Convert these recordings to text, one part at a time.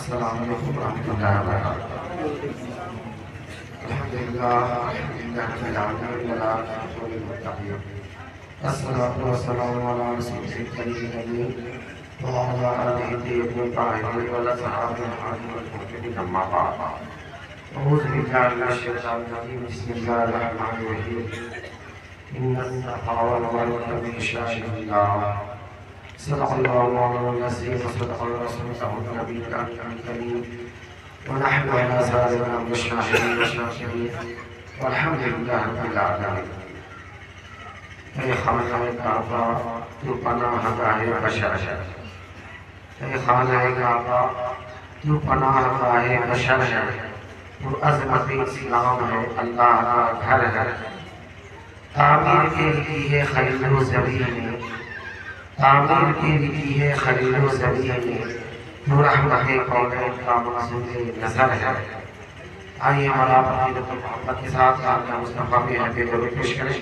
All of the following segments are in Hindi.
अस्सलामु अलैकुम रहमतुल्लाहि व बरकातुहू। अल्हम्दुलिल्लाह रब्बिल आलमीन वल आक़िबतु लिल मुत्तक़ीन। अस्सलातु वस्सलामु अला रसूलिल करीम व अला आलिहि तय्यिबीन ताहिरीन व असहाबिल हादिल मुहतदीन अम्मा बाद। अऊज़ु बिल्लाहि मिनश शैतानिर रजीम। बिस्मिल्लाहिर रहमानिर रहीम। इन्नस सफ़ा वल मरवा मिन शाइरिल्लाह। सल्लल्लाहु अलैहि वसल्लम व सदक़ल रसूलुहुन नबिyyul करीम व नहनु अला ज़ालिका मिनश शाहिदीन व शाकिरीन वल्हम्दुलिल्लाहि रब्बिल आलमीन। ऐ खानाए काबा तू पनाहगाहे बशर है। ऐ खानाए काबा तू पनाहगाहे बशर है। तू अज़मत इस्लाम है, अल्लाह का घर है। तामीर के लिखी है खलील ज़मीन में, तामीर के लिखी है खलील ज़मीन में। तू रहमत कौनैन का मंसूर नज़र है। आइए हमारा अक़ीदतुल मोहब्बत के साथ आपका मुस्तफ़ा में हदीय दरूद पेश करें।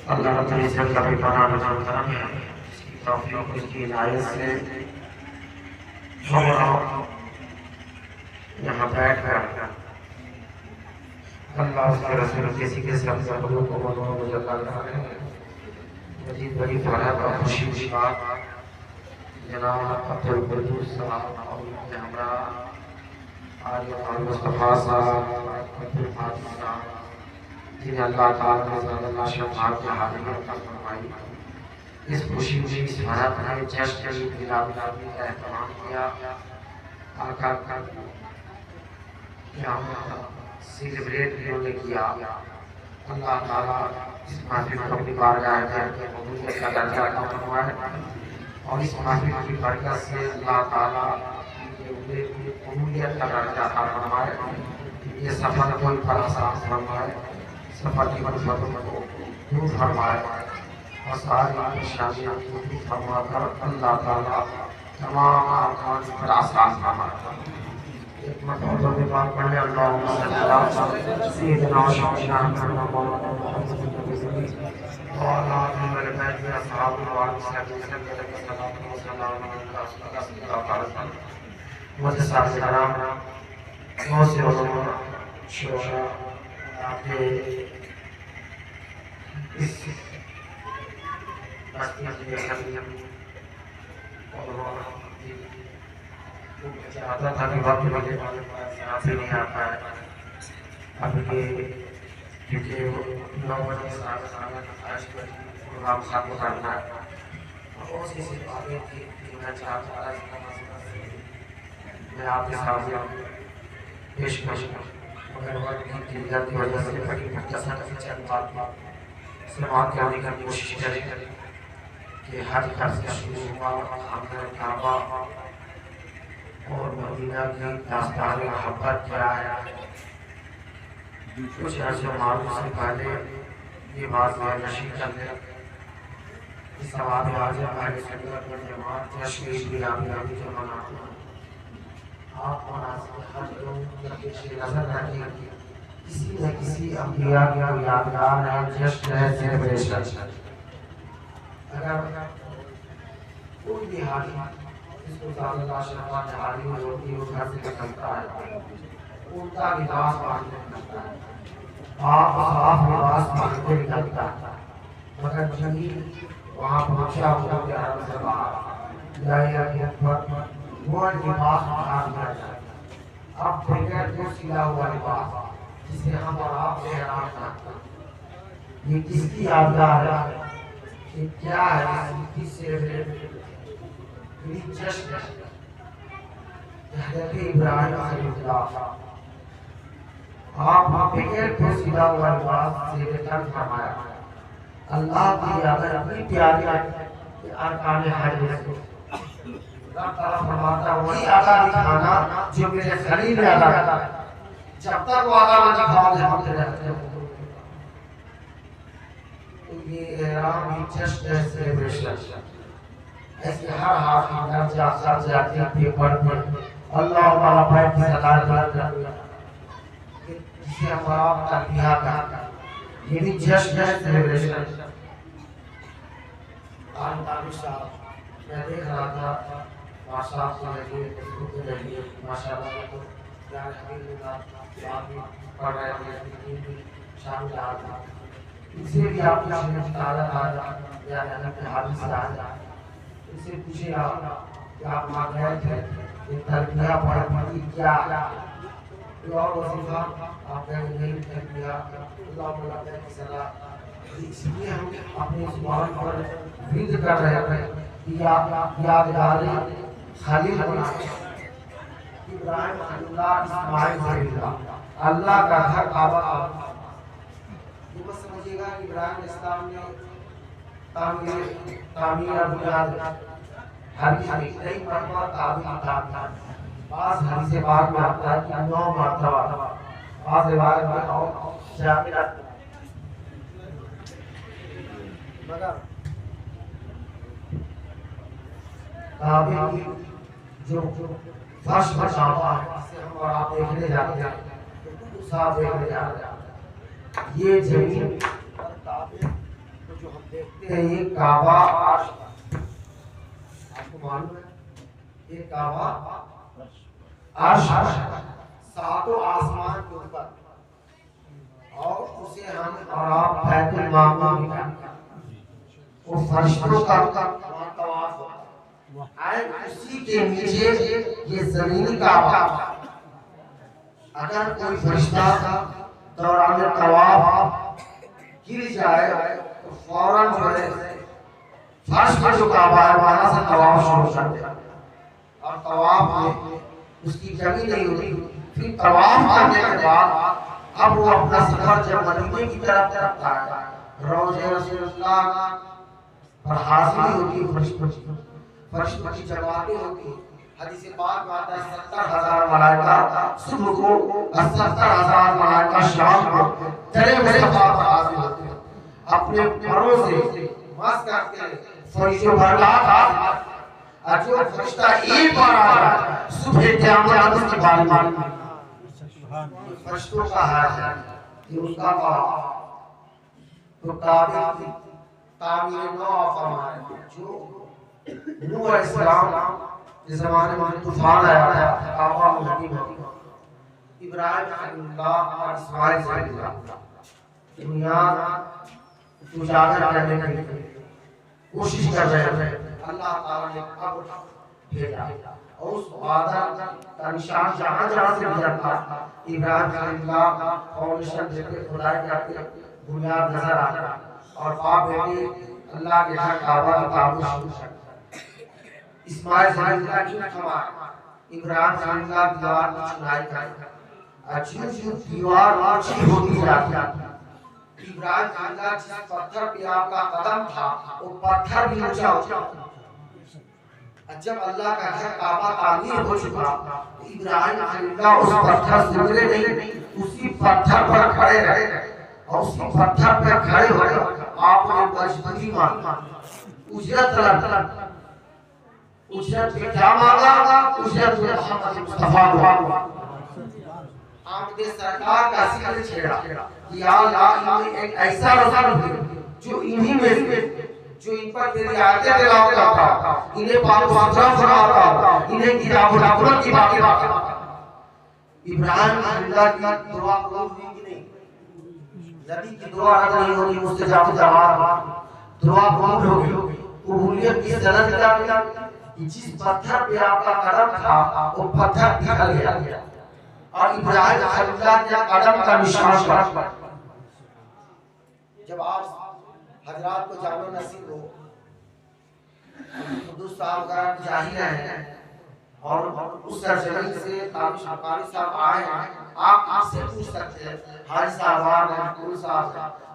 अल्लाह रब्बुल इज़्ज़त का बेपनाह करम है, इसकी तौफ़ीक़ इसकी इनायत से हम यहाँ बैठ कर अल्लाह उसके रसूल किसी के सब ज़रूर को मुजल्ला कर रहे हैं। मजीद बड़ी फरहत और खुशी की बात जनाब अब्दुल कुद्दूस साहब और हमरा आलिया और मुस्तफ़ा साहब अब्दुल फातिह साहब जिन्हें अल्लाह ताला ने ज़िंदा शफ़ाअत की हाज़िरी अता फरमाई। इस खुशी में इस फरहत में जश्न की मिलाद का एहतमाम किया। आका का सेलिब्रेट उन्होंने किया। अल्लाह ताला इस महफिल को अपनी बारगाह में कबूलियत का दर्जा अता फरमाए और इस महफिल की बरकत से अल्लाह ताला कबूलियत का दर्जा अता फरमाए। ये सफ़र कोई पर आसान फरमाए, सफ़र की मुसीबतों को दूर फरमाए और सारी परेशानियाँ दूर फरमा कर अल्लाह ताला तमाम आसान पर आसान फरमाए। एक मरतबा में बात पढ़े अल्लाहुम्मा सल्ली अला सय्यिदिना व शफीना मुहम्मद व अला आलिहि व बैतिहि अस्हाबु व आपके इस चाहता था कि वक्त मिले यहाँ से नहीं आता है। अब ये क्योंकि 9 बजे प्रोग्राम खत्म करना है और उसी से आगे की मैं चाहता था मैं आपके सामने पेश करूँ मगर वक्त की किल्लत की वजह से बड़ी मुख्तसर चंद बात समाप्त करने की कोशिश करें कि हर से शुरू हुआ हमने काबा और मदीना की दास्तान मोहब्बत क्या है। कुछ अर्ज़ मालूम से पहले ये बात मैं नशीं कर ले इस सवाल वाज़ेह अहले सुन्नत वल जमात जश्न ईद-ए-मिलाद जो मनाते हैं आप मुनासिब हर लोग पेश नज़र रखें किसी न किसी अंबिया का यादगार है, जश्न है, सेलिब्रेशन। अगर कोई भी हाजी इसको ज़्यादा शफ़ा जहारी में होती है, वो घर से निकलता है, उनका लिबास बांधने निकलता है, आप साफ लिबास बांधने निकलता है, मगर जमीन वहाँ पहुँचा हुआ प्यार से बाहर वो लिबास उतार दिया जाए। अब बगैर जो सिला हुआ लिबास जिसे हम और आप एहराम करते हैं, ये किसकी यादगार है, ये क्या है, इससे जश्न हज़रत इब्राहिम खलीलुल्लाह आप बगैर पोशीदा हुआ लिबास से बेहतर फरमाया। अल्लाह की यादें इतनी प्यारी है कि अरकान हज में रब ताला फरमाता है वही आला दिखाना जो मेरे खलील ने अदा किया। जब तक वो आला ना दिखाओगे हम रहते हैं। तो ये एहराम ही जश्न है, सेलिब्रेशन। ऐसे हर हाफिज़ दर्जा सर जाती पेपर पर अल्लाह ताला बैठ सलात जिसे हम आप तलबिया का ये भी जश्न है, सेलिब्रेशन। साहब मैं देख रहा था माशाअल्लाह के फेसबुक पे लगी माशाअल्लाह तो यार भी पढ़ रहे थे, शामिल आ था इसे भी आप ताज़ा या के हाथ से आ इससे पूछे आप कि आप वहाँ गए थे, ये तलबिया पढ़ी क्या और वजीफा आपने नहीं किया, अल्लाह की सलाह। इसलिए हम अपने जुबान पर विद कर रहे थे कि यादगार खलील बना इब्राहिम खलीलुल्लाह इस्माइल खलीलुल्लाह अल्लाह का घर काबा। ये बस समझिएगा कि इब्राहिम इस्लाम ने तामीर बुनियाद हदीस कई मरतबा ताबीर था। बास हदीस से बाद में आता है कि 9 मरतबा, बास रिवायत में और शामिल मगर ताबीर जो फर्श पर काबा है जिसे हम और आप देखने जाते हैं, साफ देखने जाते हैं, ये जमीन और ताबीर जो हम देखते हैं ये काबा आपको मालूम है, ये काबा अर्श सातों आसमान के ऊपर और उसे हम और आप बैतुल मामूर वो फरिश्तों का तवाफ है, उसी के नीचे ये जमीनी काबा। अगर कोई फरिश्ता दौरान तवाफ गिर जाए तो फौरन जो है फर्श पर जो काबा है वहां से तवाफ शुरू कर दे और तवाफ में उसकी जमी नहीं होती। फिर तवाफ करने के बाद अब वो अपना सफर जब मदीने की तरफ करता है, रोज़े रसूलुल्लाह पर हाजिरी होती है, फरिश्तों की जमातें होती हैं। हदीस पाक में आता है 70,000 मलाइका सुबह को और 70,000 मलाइका शाम को तेरे मुस्तफा पर हाजिर होते हैं, अपने परों से मस करके फरिश्तों भर लाख जो फरिश्ता एक बार आ रहा है सुबह क़यामत उसकी बारी फरिश्तों का हाल है कि उसका तो काबे तामीर नौ फरमाए जो नूह अलैहिस्सलाम के ज़माने में तूफान आया था काबा मुहती में इब्राहिम खलीलुल्लाह और इस्माइल खलीलुल्लाह दुनिया उजागर करने की कोशिश कर रहे थे। अल्लाह ताला ने अब भेजा और उस वादा का निशान जहाँ जहाँ से गुजरा था इब्राहिम खलीलुल्लाह फाउंडेशन देते खुदाई करते बुनियाद नजर आ रहा और बाप बेटे अल्लाह के घर काबा का ताबूत शुरू इस्माइल खलीलुल्लाह की खमा इब्राहिम खलीलुल्लाह दीवार की चुनाई कर अच्छी दीवार ऊंची होती जाती। इब्राहिम खलीलुल्लाह जिस पत्थर पे आपका कदम था वो पत्थर भी ऊंचा हो। जब अल्लाह का घर काबा तामीर हो चुका इब्राहिम खलीलुल्लाह उस पत्थर से उतरे नहीं, उसी पत्थर पर खड़े रहे और उसी पत्थर पर खड़े होकर आपने मजबूरी मांगी, उजरत तलब। उजरत पे क्या मांगा? उजरत पे मोहम्मद मुस्तफा को आमद सरकार का जिक्र छेड़ा कि या अल्लाह इन्हें एक ऐसा रसूल दे जो इन्हीं में से जो इन पर तेरी आयतें तिलावत करता था, इन्हें पाक सुथरा फरमाता था, इन्हें किताब रसूल की बातें इब्राहिम खलीलुल्लाह की दुआ कबूल हुई कि नहीं? नबी की दुआ रद्द नहीं होगी, मुस्तजाब जवाब दुआ कबूल होगी। कबूलियत की सनद क्या मिला कि जिस पत्थर पे आपका कदम था वो पत्थर पिघल गया और इब्राहिम खलीलुल्लाह के कदम का निशान पड़ा। जब आप हजरात को जानो नसीब हो, खुद साहब वगैरह जाहिर हैं और उस सरजमीन से कारी साहब आए हैं, आप आपसे पूछ सकते हैं हाजी साहब हैं कुल साहब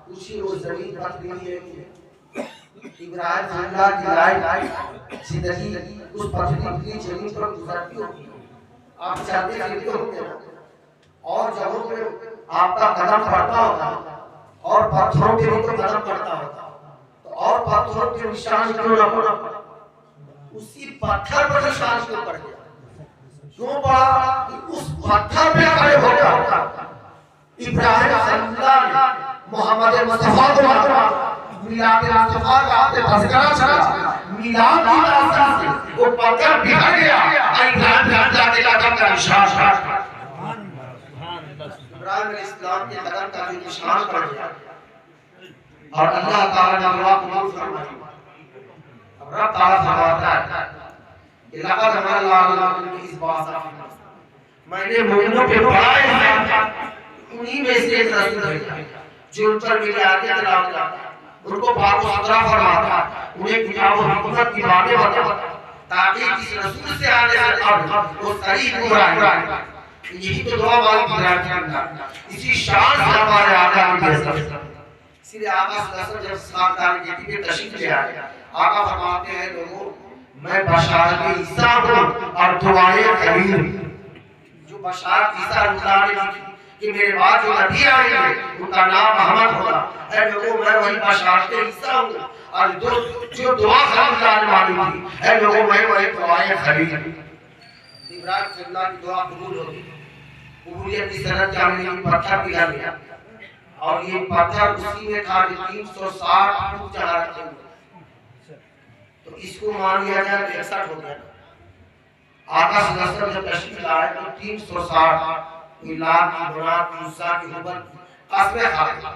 पूछिए वो जमीन पथरीली है कि इब्राहिम खलीलुल्लाह की लाइफ जिंदगी उस पथरीली जमीन पर गुजरती होगी। आप चलते फिरते होंगे और जगहों पे आपका कदम पड़ता होगा और पत्थरों के ऊपर कदम पड़ता होगा, तो और पत्थरों के निशान क्यों न पड़ा? उसी पत्थर पर निशान क्यों पड़ गया? क्यों पड़ा? कि उस पत्थर पे खड़े हो गया इब्राहिम खलीलुल्लाह ने मोहम्मद मुस्तफा को मिलाद मुस्तफा का आपने तज़किरा चला मिलाद की रास्ता से वो पत्थर बिखर गया इब्राहिम खलीलुल्लाह के कदम का निशान था इब्राहिम अलैहिस्सलाम के कदम का जो निशान पड़ गया और अल्लाह ताला ने दुआ कबूल फरमाई रब ताला फरमाता है लक़द अल्लाह इस बात मैंने मोमिनों पे बड़ा एहसान उन्हीं में से एक रसूल भेजा जो उन पर मेरी आयतें तिलावत करता उनको पाक व सुथरा फरमाता उन्हें किताब और हुकूमत की बातें बताता ताकि किस रसूल से आने से अब वो सही हो रहा है यही तो दुआ मांगी इब्राहिम इसी शान से हमारे आका की बेइज्जत इसलिए आका सल्लल्लाहु अलैहि वसल्लम जब सामने गेटी पे तशरीफ ले आए आका फरमाते हैं लोगों मैं बशारत ईसा हूं और दुआए खलील जो बशारत ईसा अल्लाह ने लिखी कि मेरे बाद जो नबी आएंगे उनका नाम मोहम्मद होगा ऐ लोगों मैं वही बशारत ईसा हूं और जो दुआ अल्लाह ने मांगी थी ऐ लोगों मैं वही दुआए खलील इब्राहिम सल्लल्लाहु की दुआ कबूल होगी कबूलियत की सनद जानने की पत्थर पिघल गया और ये पत्थर उसी में था जो 360 फुट चढ़ा रखे हुए तो इसको मान लिया जाए 61 हो गया आका सल्लल्लाहु अलैहि वसल्लम जब तशरीफ लाए तो 360 इलाक की बुरात मूसा की हुबल कसमें खा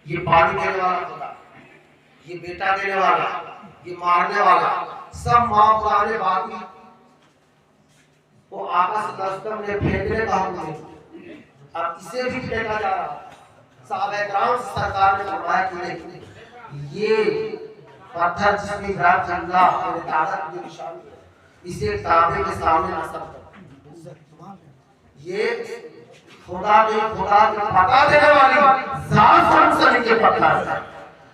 ये पानी देने वाला खुदा ये बेटा देने वाला ये मारने वाला सब मां पुराने बाकी वो आका सल्लल्लाहु अलैहि वसल्लम ने फेंकने का हुक्म दिया अब इसे भी फेंका जा रहा साहबे कराम सरकार ने फरमाया कि नहीं ये पत्थर जिसमें इब्राहिम खलीलुल्लाह और ताकत की निशानी है इसे काबे के सामने ना सब ये खुदा के पता देने वाली जात संसद के पत्थर है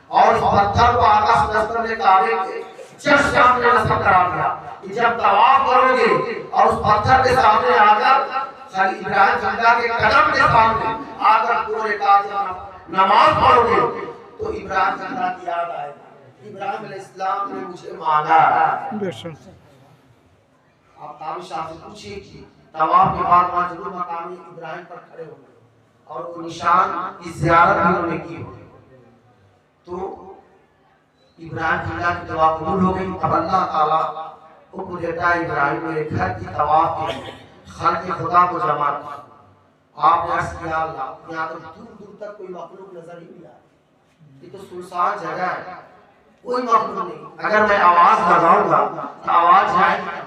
और इस पत्थर को आका सल्लल्लाहु अलैहि वसल्लम ने काबे के जस्ट सामने नस्ब करा दिया कि जब तवाफ करोगे और उस पत्थर के सामने आकर खाली इब्राहिम खलीलुल्लाह के कदम के सामने आकर पूरे काज नमाज पढ़ोगे तो इब्राहिम खलीलुल्लाह की याद आएगी इब्राहिम अलैहिस्सलाम ने मुझे मांगा आप काबी शाह से पूछिए कि तवाफ के बाद वहां जरूर मकामी इब्राहिम पर खड़े होंगे और वो निशान की ज़ियारत भी उन्होंने की होगी तो इब्राहिम खलीलुल्लाह की दुआ कबूल हो गई अब अल्लाह ताला हुक्म देता है इब्राहिम मेरे घर की तवाफ के लिए खालिक खुदा को जमा आपने अर्ज़ किया अल्लाह यहाँ तो दूर तक कोई मखलूक नजर ही नहीं आ ये तो सुनसान जगह है कोई मखलूक नहीं अगर मैं आवाज लगाऊंगा तो आवाज आएगी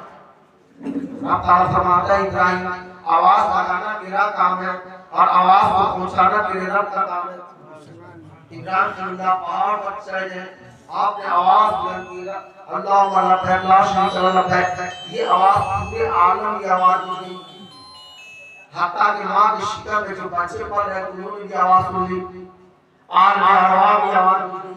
अब ताला फरमाता है इब्राहिम आवाज लगाना मेरा काम है और आवाज को पहुंचाना मेरे रब का काम है इब्राहिम खलीलुल्लाह पहाड़ पर चढ़े हैं आपने आवाज बुलंद की अल्लाहुम्मा लब्बैक ला शरीका लक लब्बैक ये आवाज पूरे आलम की आवाज हुई हत्ता कि मां के शिकम में जो बच्चे पल रहे उन्होंने भी आवाज सुनी आल अरवा की आवाज सुनी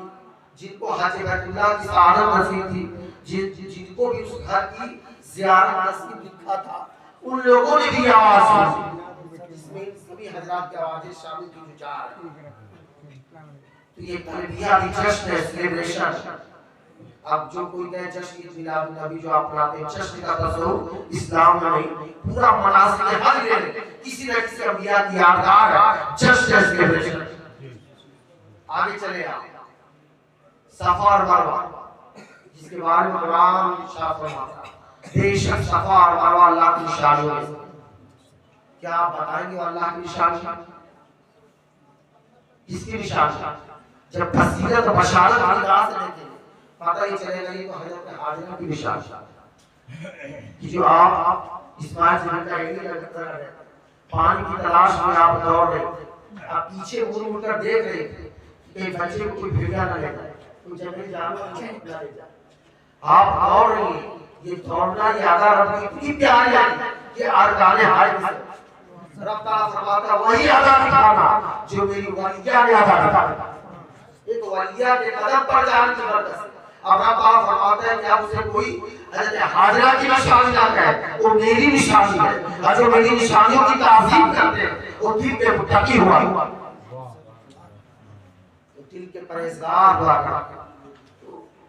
जिनको हज बैतुल्लाह की सआदत नसीब थी जिनको भी उस घर की ज़ियारत नसीब लिखा था उन लोगों ने भी आवाज सुनी जिसमें सभी हजरात की आवाजें शामिल की जो जा रही तो ये तलबिया की जश्न है सेलिब्रेशन अब जो कोई कहे जश्न मिलाद नबी जो अपनाते हैं जश्न का तस्वुर इस्लाम में नहीं पूरा मनासिक हज ले किसी न किसी अंबिया की यादगार है जश्न है सेलिब्रेशन आगे चले आप सफा और मरवा जिसके बारे में कुरान इरशाद फरमाता है बेशक सफा और मरवा अल्लाह की निशानियों में क्या आप बताएंगे अल्लाह की निशानी किसकी निशानी जब बसीरत और बशारत की निगाह से देखेंगे पता ही चलेगा ये तो हजरत हाजिरा की निशानी कि जो आप इस्माइल से का एरिया कर रहे पानी की तलाश में आप दौड़ रहे आप पीछे मुड़ कर देख रहे कि बच्चे को कोई भेजा ना ले जाए कोई जंगली जानवर ना ले जाए आप दौड़ रहे ये दौड़ना ये आधा रब की इतनी प्यारी है कि अरकाने हाय रब ताला फरमाता वही अदा दिखाना जो मेरी वलिया ने अदा दिखाया एक वलिया के कदम पर जाने की बरकत अब रब ताला फरमाता है कि आपसे कोई हजरत हाजिरा की निशानी ना कहे वो मेरी निशानी है और जो मेरी निशानियों की ताज़ीम करते हैं वो दिल के मुत्तकी हुआ तो दिल के परहेजगार हुआ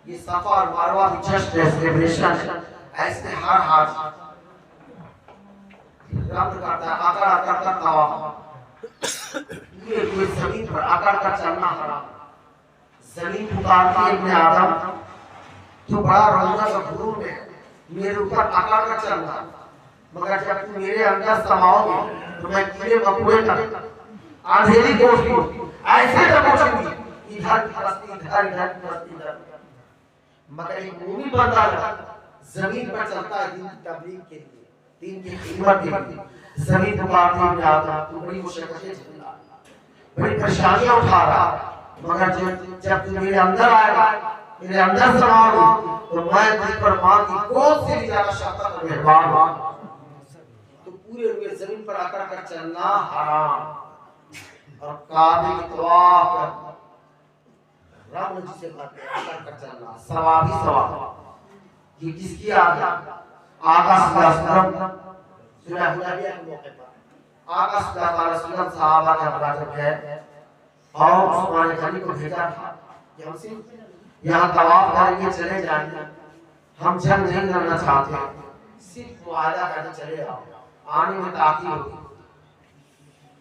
ये सफा और मरवा की जश्न है सेलिब्रेशन ऐसे हर हाथ रब करता है आकर तवाफ ये जमीन पर आकर का चलना हराम। जमीन पुकारती है इब्ने आदम, तो बड़ा रोना सा गुरूर में मेरे ऊपर आकर का चलना, मगर जब तुम मेरे अंदर समाओगे तो मैं कीड़े मकोड़े का अंधेरी कोशिश ऐसे कोशिश इधर परस्ती इधर इधर परस्ती इधर। मगर एक मोमिन बंदा जमीन पर चलता है दीन की तबलीग के लिए, दीन की खिदमत के लिए। जमीन पुकारती है आदम, तू बड़ी मुश्किलें झेला, बड़ी परेशानियां उठा रहा, मगर जब तू मेरे अंदर आएगा, मेरे अंदर समाओगे, तो मैं तुझ पर मां की गोद से भी ज्यादा शफकत और मेहरबान हूं। तो पूरे हुए जमीन पर आकर कर चलना हराम। और काबे की तवाफ रब जिसे कहते हैं आकर कर चलना सवाब ही सवाब। ये किसकी आदत? आका सल्लल्लाहु अलैहि वसल्लम सुलह हुदैबिया के मौके पर आका सल्लल्लाहु अलैहि वसल्लम सहाबा के हवाले गए और उस्मान गनी को भेजा था कि हमसे यहाँ तवाफ करेंगे, चले जाएंगे, हम जंग नहीं करना चाहते, सिर्फ मुआहदा करके चले आओ, आने में ताकीद होगी।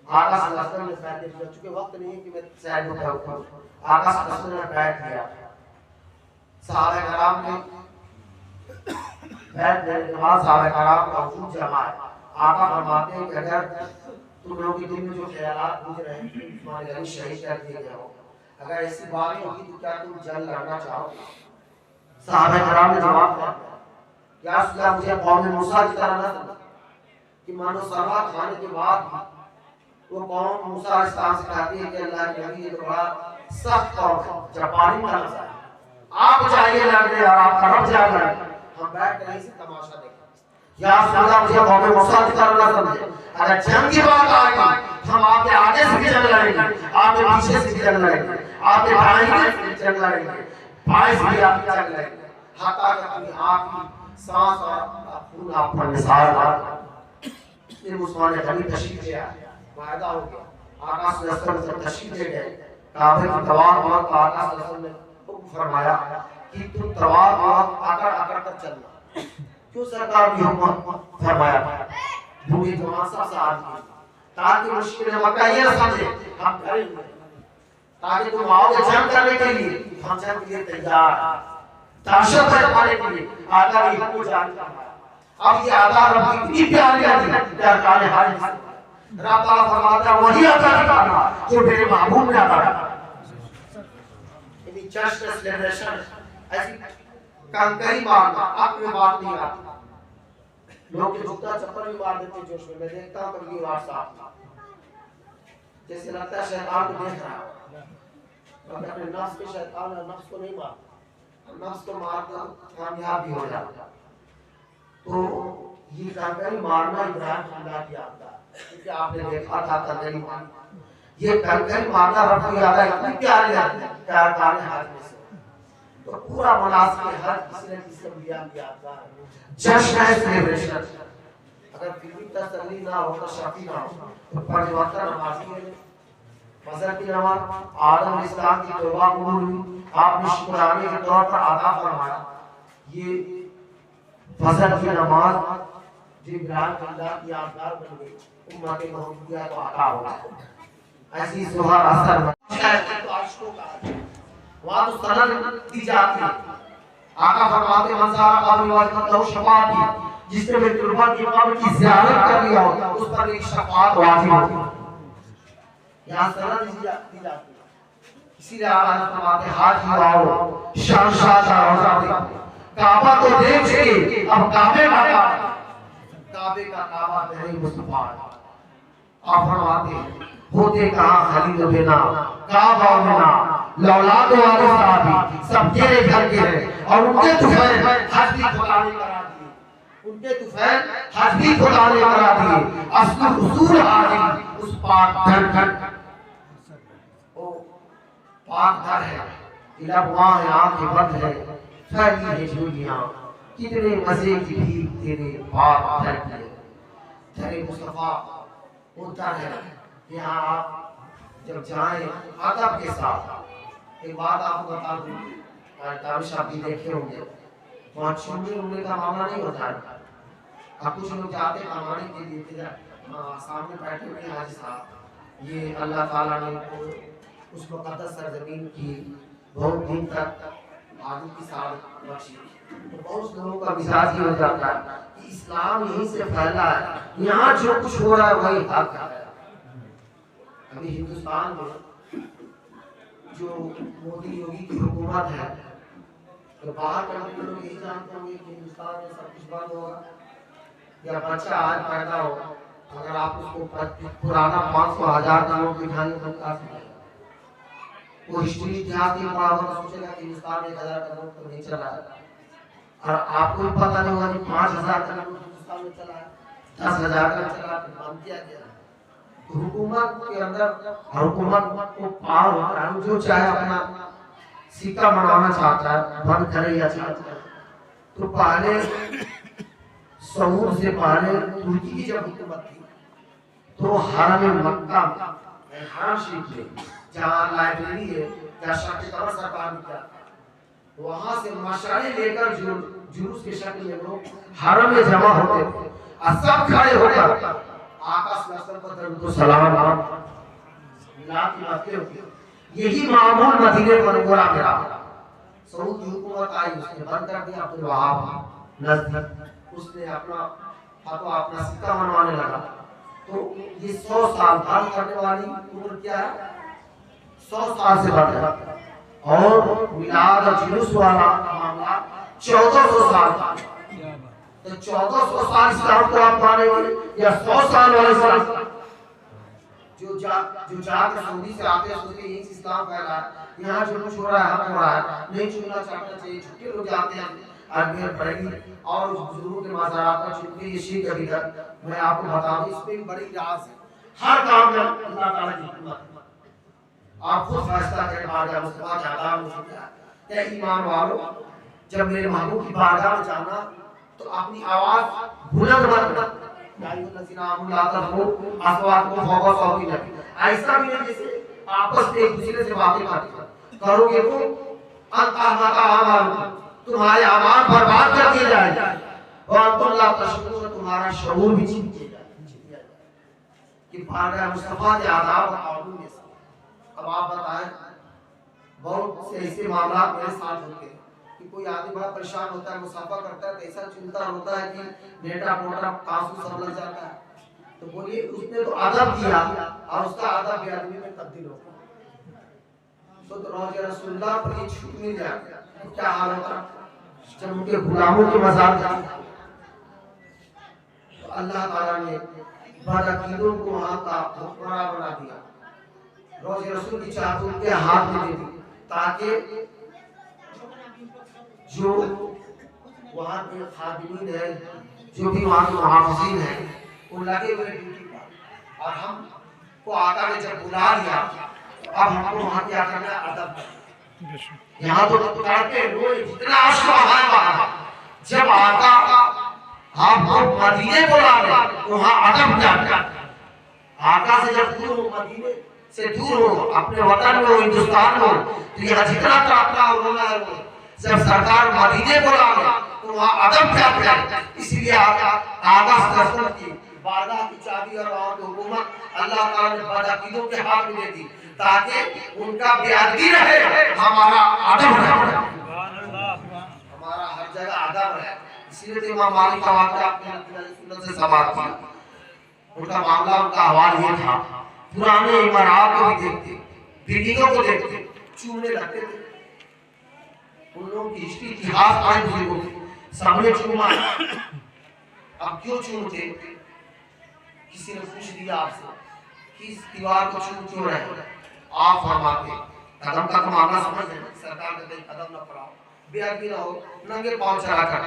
आका सल्लल्लाहु अलैहि वसल्लम ने बैठ दिया, चूंकि वक्त नहीं है कि मैं साइड में बैठूं। आका सल्लल्लाहु अलैहि वसल्लम ने बैठ दिया, सहाबा कराम ने बैठ गए, जमात सहाबा कराम का वजूद जमा है। आका फरमाते हैं कि अगर तुम लोगों के दिल में जो ख्यालात गुजर रहे हैं कि तुम्हारे घर शहीद कर दिए गए हो, अगर ऐसी बात होगी तो क्या तुम जंग लड़ना चाहोगे? सहाबा कराम ने जवाब दिया, क्या सुना मुझे कौम मूसा की तरह न समझ कि मानो सरवा खाने के बाद वो कौम मूसा अलैहिस्सलाम से कहती है कि अल्लाह के नबी ये तो बड़ा सख्त कौम है, जापानी मत है, आप जाइए लड़ने और आप तरफ जाइए, हम बैठ कर इसे तमाशा देखें। या सुना मुझे कौम मूसा की तरह न समझे, अगर जंग की बात आएगी हम आपके आगे से भी जंग लड़ेंगे, आपके पीछे से भी जंग लड़ेंगे, आपके दाहिने से भी जंग लड़ेंगे, बाएं से भी आप जंग लड़ेंगे, हाथा का आपकी सांस और खून आप पर निसार है। ये उस्मान गनी तशरीफ ले आए, वायदा हो गया, आका सल्लल्लाहु अलैहि वसल्लम तशरीफ ले गए, काबे की तवाफ वक्त आका सल्लल्लाहु अलैहि वसल्लम ने हुक्म फरमाया कि तुम तवाफ वक्त आकर आकर कर चलना। क्यों सरकार ने हुक्म फरमाया? बूढ़े जवान सब साथ में, ताकि मुश्किल मक्का ये न समझे हम खड़े हुए, ताकि तुम आओगे जंग करने के लिए, हम जंग के लिए तैयार, दहशत फैलाने के लिए आका ने हुक्म जारी फरमाया। अब ये आधा रब की इतनी प्यारी आदत है अरकान हज, रब ताला फरमाता है वही अता करना जो मेरे महबूब ने अता किया। चर्च का सेलिब्रेशन ऐसी कंकरी मारना आप में बात नहीं आती, लोग जूता चप्पल भी मार देते जोश में। मैं देखता हूं कभी व्हाट्सएप जैसे लगता है शैतान को देख रहा है, अपने नफ्स के शैतान और नफ्स को नहीं मारता, नफ्स को मारकर कामयाब भी हो जाता। तो ये कंकरी मारना इब्राहिम खुदा की आता है, क्योंकि आपने देखा था कंकरी मारना, ये कंकरी मारना रब को याद है, इतनी प्यारी लगती है प्यार करने हाथ में से। तो पूरा मुनासिब हर किसी ने किसी को याद आता है, जश्न है, सेलिब्रेशन। अगर फिर भी तसल्ली ना हो तो शफी ना हो तो परिवर्तन नमाजी है, फजर की नमाज आदम इस्लाम की तौबा कबूल हुई, आपने शुक्राने के तौर पर अदा फरमाया। ये फजर की नमाज जो इब्राहिम खुदा की यादगार बन गई, उम्मत मोहम्मदिया को अता होगा। ऐसी सुबह असर तो आशिकों का वहां तो सनद दी जाती है। आका फरमाते मंसारा कब्र वाजिब शफाअत की, जिसने मेरे कुर्बान की कब्र की ज़ियारत कर लिया हो उस पर मेरी शफाअत वाजिब होगी। यहां सनद दी जाती है। इसीलिए आका फरमाते हाजी आओ शानशाह का रोजा देखो, काबा तो देख चुके अब काबे का काबा नहीं मुस्तफा। आप फरमाते होते कहां खलील बिना काबा बिना लौलाद वाले साहब सब तेरे घर के हैं, और उनके तुफैल हज भी खुदा ने करा दिए, उनके तुफैल हज भी खुदा ने करा दिए। असल उसूल हाजिर उस पाक दर ओ पाक दर है, इलाह वहां है, आंखें बंद है, फैली है झूलियां, कितने मजे की भीख तेरे पाक दर की, तेरे मुस्तफा उतर है। यहाँ आप जब जाएं अदब के साथ, एक बात आपको बता दूं, दानिश आप भी देखे होंगे, वहाँ छूने का मामला नहीं होता है। अब कुछ लोग जाते हैं कमाने के लिए, सामने बैठे हुए हाजी साहब, ये अल्लाह ताला ने उस मुक़द्दस सरज़मीन की बहुत दिन तक आदमी की साथ बख्शी। तो बहुत लोगों का मिजाज ये हो जाता है कि इस्लाम यहीं से फैला है, यहाँ जो कुछ हो रहा है वही हक है। अभी हिंदुस्तान में जो मोदी योगी की हुकूमत है, तो बाहर के लोग यही जानते होंगे कि हिंदुस्तान में सब कुछ बंद होगा। या बच्चा आज पैदा हो, अगर आप उसको पुराना 500,000 का नोट दिखाएंगे तो क्या समझेगा? वो हिस्ट्री इतिहास की पढ़ा होगा, सोचेगा कि हिंदुस्तान में 1,000 का नोट तो नहीं चला है। और आपको भी पता नहीं होगा कि 5,000 का नोट हिंदुस्तान में चला है, 10,000 का चला है, बंद किया गया। तो हुकूमत के अंदर हुकूमत को पावर होता है, जो चाहे अपना सिक्का बनवाना चाहता है, बंद करे या चाहता है। तो पहले सऊद से पहले तुर्की की जब हुकूमत थी, तो हरम मक्का हरम शरीफ में जहाँ लाइब्रेरी है, जहाँ शाह सरकार ने किया, वहां से मशाले लेकर जुलूस के शक्ल में लोग हरम में जमा होते थे और सब खड़े होकर आका सल्लल्लाहु अलैहि वसल्लम को सलाम मिलाद करते होते। यही मामूल मदीने मनव्वरा में रहा। सऊद की हुकूमत आई, उसने बंद कर दिया। अब्दुल वहाब नजदीक उसने अपना सिक्का मनवाने लगा। तो ये 100 साल बंद करने वाली उम्र क्या है? 100 साल से बढ़ गया। और मिलाद और जुलूस वाला मामला 1400 साल का। तो 1400 साल इस्लाम को आप मानेंगे या 100 साल वाले इस्लाम? जो जाकर सऊदी से आते हैं सोचते यही इस्लाम फैला है, यहाँ जुलूस हो रहा है, हक हो रहा है, नहीं चुनना चाहना चाहिए। छुट्टे लोग जाते हैं अजमेर पड़ेगी और उस बुजुर्गों के मज़ारात पर चुनके ये शीख अभी तक मैं आपको बता दूं, इसमें बड़ी राज है। हर काम में अल्लाह ताला की हिकमत। आप खुद फैसला करें बारगाह मुस्तफा के आदाब में समझा। क्या ईमान वालों, जब मेरे महबूब की बारगाह में जाना तो अपनी आवाज बुलंद मत करना। ऐसा भी नहीं जैसे आपस में एक दूसरे से बातें करोगे तो तुम्हारे आवाज बर्बाद कर दिए जाएंगे और तुम्हारा शऊर भी छीन लिया जाएगा कि बारगाह मुस्तफा के आदाब और कानून में। अब आप बताएं, बहुत से ऐसे मामला मेरे साथ होते हैं कि कोई आदमी बड़ा परेशान होता है, मुसाफा करता है तो ऐसा चिंता होता है कि नेटा पोटा आंसू सब लग जाता है। तो बोलिए उसने तो अदब किया और उसका अदब भी आदमी में तब्दील हो गया। तो रोज़े रसूलुल्लाह पर ये छूट मिल जाए तो क्या हाल होता जब उनके गुलामों के मज़ार जाते। तो अल्लाह ताला ने बदअकीदों को वहां का हुक्मरान बना दिया। रोज़े रसूल की चादर उनके हाथ में दे दी ताकि जो वहाँ के खादिमीन है, जो भी वहाँ के मुहाफ़िज़ीन है, वो लगे हुए ड्यूटी पर। और हमको आका ने जब बुला लिया तो अब हमको वहाँ क्या करना है? अदब। यहाँ तो करते रोए जितना आशा है वहाँ, जब आका आपको मदीने बुला ले तो वहाँ अदब क्या? आका से जब दूर हो, मदीने से दूर हो, अपने वतन में हो, हिंदुस्तान हो, तो यहाँ जितना काटना हो रोना है। जब सरकार मदीने बुला ले तो वहाँ अदब क्या है? इसलिए आगा रसूल की बारगाह की चाबी और वहाँ की हुकूमत अल्लाह ताला ने बदअकीदों के हाथ में दे दी ताकि उनका बेअदबी रहे, हमारा अदब रहे, हमारा हर जगह अदब रहे। इसलिए तो इमाम मालिक का वाक़या आपने से समाप्त किया। उनका मामला, उनका हवाल ये था, पुराने इमारत को भी देखते, बिल्डिंगों को देखते, चूमने लगते थे। उन लोगों की हिस्ट्री इतिहास आए बुजुर्गों के सामने चूमा। अब क्यों चूमते? किसी ने पूछ दिया आपसे कि इस दीवार को चूम क्यों रहे? आप फरमाते कदम का तो मामला समझ है, सरकार ने कहीं कदम न पड़ाओ, बेअदबी ना हो, नंगे पांव चला कर।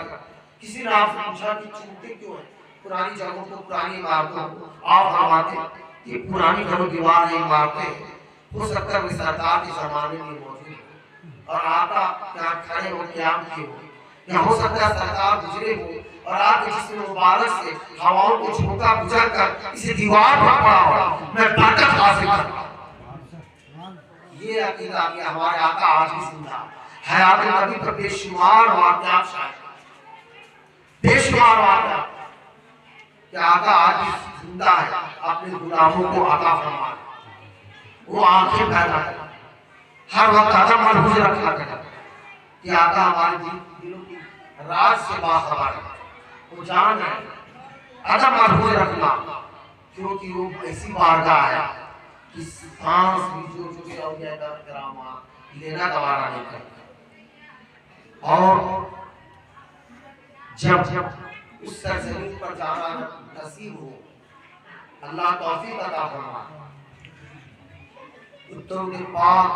किसी ने आपसे पूछा कि चूमते क्यों है पुरानी जगहों को, पुरानी इमारतों को? आप फरमाते कि पुरानी घरों दीवार इमारतें हो सकता है सरकार के जमाने में मौजूद और आका यहाँ खड़े हो क्याम किए हो, या हो सकता है सरकार गुजरे हो और आपके जिस्म मुबारक से हवाओं को झोंका गुजर कर इसे दीवार पर पड़ा हो, मैं बरकत हासिल करूं। ये अकीदा कि हमारे आका आज भी जिंदा है। हयात नबी पर बेशुमार वाक़यात शायद, बेशुमार वाक़यात कि आका आज भी जिंदा है, अपने गुलामों को अता फरमा। वो आंखें पैदा करे, हर वक्त आदम मलहूज रखा करे कि आका हमारे दिलों की राज से बाखबर है, वो जान है आदम मलहूज रखना, क्योंकि वो ऐसी बारगाह है कि सांस भी जो औलिया करामा लेना गवारा नहीं करता। और जब उस सरजमीन पर जाना नसीब हो, अल्लाह तौफीक अता फरमाए, उत्तरों के पाक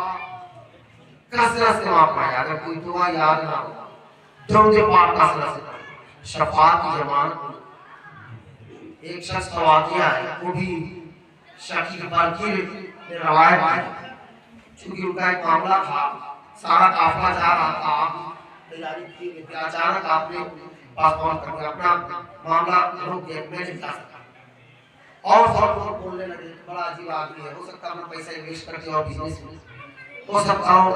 कसरत से वहां पाया, अगर कोई दुआ याद ना हो दरूद पाक कसरत से शफाअत की जमानत। एक शख्स का वाक़या है, वो भी शकील बल्की ने रवायत की, चूंकि उनका एक मामला था, सारा काफिला जा रहा था, तैयारी की थी, अचानक आपने पास पहुंच कर अपना मामला रोक दिया, मैं नहीं जा सकता। और सब लोग बोलने लगे बड़ा अजीब आदमी है, हो सकता है अपना पैसा इन्वेस्ट करके और बिजनेस में, हो सकता हो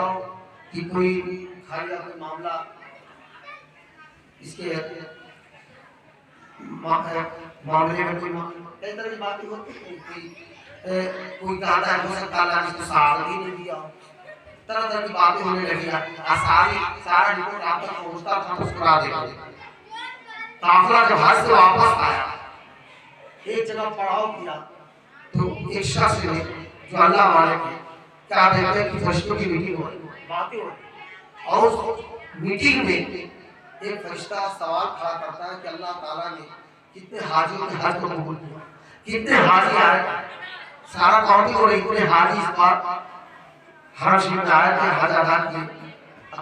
कि कोई खाली कोई मामला इसके मामले में कोई कई तरह की बातें होती है, कोई कहता है हो सकता है अल्लाह ने इसको सहारा ही नहीं दिया, तरह तरह की बातें होने लगी। सारा रिपोर्ट आप तक पहुंचता था, मुस्कुरा देगा। काफिला जब हज से वापस आया, एक जगह पड़ाव किया, तो एक शख्स ने जो अल्लाह वाले थे, क्या देखते हैं कि फरिश्तों की मीटिंग हो रही, बातें हो रही, और उस मीटिंग में एक फरिश्ता सवाल खड़ा करता है कि अल्लाह ताला ने कितने हाजियों के हज को कबूल किया, कितने हाजी आए, सारा काउंटिंग हो रही, इतने हाजी इस बार हर शरीफ में आए थे, हज अदा किए,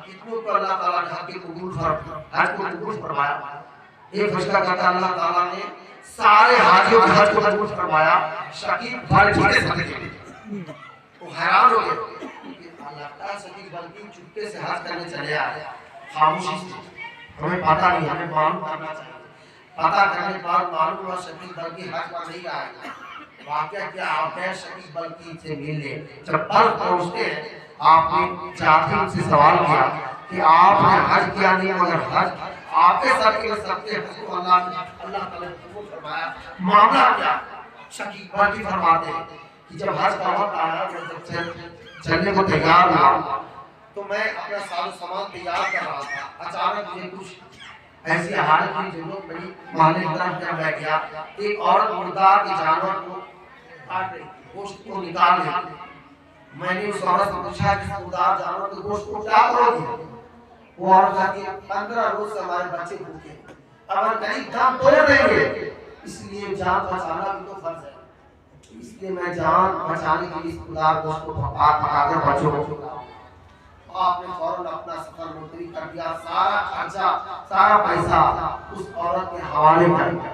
कितनों को अल्लाह ताला ने हज को कबूल फरमाया। एक फरिश्ता कहता अल्लाह ताला ने सारे हाजियों के हज को कबूल फरमाया, शकील बल्की के साथ वो हैरान हो गए कि अल्लाह शकील बल्की चुपके से हज करने चले आए, खामोशी से, हमें पता नहीं, हमें मालूम करना चाहिए। पता करने के बाद मालूम हुआ शकील बल्की हज पर नहीं आए। वाकया क्या, आपने शकील बल्की से मिलने जब कल पहुंचते हैं, आपने जाके उनसे सवाल किया कि आपने हज किया नहीं, मगर हज आपके सबके सबके हज को अल्लाह ताला ने कबूल फरमाया, मामला क्या? शकील बल्की फरमाते हैं कि जब हज का वक्त आया, जब चलने को तैयार हुआ, तो मैं अपना सारा सामान तैयार कर रहा था, अचानक मुझे कुछ ऐसी हालत की जरूरत पड़ी, माने की तरफ जब मैं गया, एक औरत मुर्दार के जानवर को काट रही, गोश्त को निकाल रही थी। मैंने उस औरत से पूछा कि मुर्दार जानवर के गोश्त को क्या करोगी? वो औरत कहती है 15 रोज से हमारे बच्चे भूखे, अगर कहीं दम तोड़ देंगे, इसलिए जान बचाना भी तो फर्ज है, इसलिए मैं जान बचाने के लिए इस मुर्दार गोश्त को पका कर बच्चों को आपने फौरन अपना सफर मुलतवी कर दिया, सारा खर्चा सारा पैसा उस औरत के हवाले कर दिया।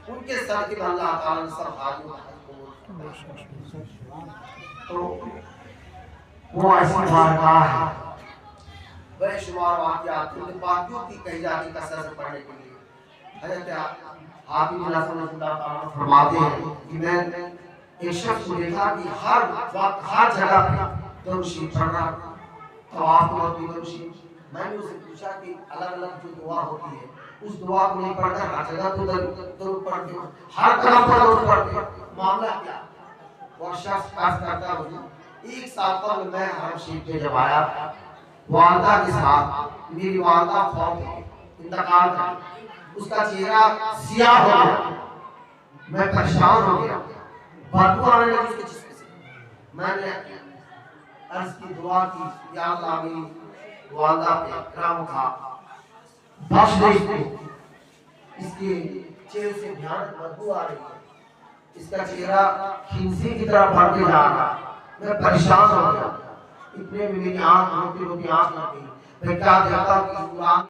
उनके सर के अल्लाह ताला ने सब हाजियों को, तो वो ऐसी बारगाह है, बेशुमार वाक़यात बाकियों की कही जाती कसरत से पढ़ने के लिए। हज़रत हाफिज़ रसूलुल्लाह फरमाते हैं कि मैं एक शख्स को देखा कि हर वक्त हर जगह पे दरूद शरीफ पढ़ रहा, तो और भी दरूद शरीफ। मैंने उससे पूछा कि अलग अलग जो दुआ होती है, उस दुआ को नहीं पढ़कर हर जगह तो दरूद पढ़ते हो, हर तरफ पर दरूद पढ़ते हो, मामला क्या? वो शख्स पास करता हूँ, एक साल तक मैं हरम शरीफ में जब आया, वालदा के साथ, मेरी वालदा फौत हो गई, इंतकाल कर गई, उसका चेहरा सियाह हो गया, मैं परेशान हो गया, बदबू आने लगी उसके जिस्म से। मैंने अर्ज की दुआ की, या अल्लाह मेरी वालदा पे करम था, बख्श दे इसको, इसके चेहरे से भयानक बदबू आ रही है, इसका चेहरा खिंसी की तरह बढ़ते जा रहा, मैं परेशान हो गया। इतने में मेरी आंख रोती रोती आंख लग गई, मैं क्या देखता कि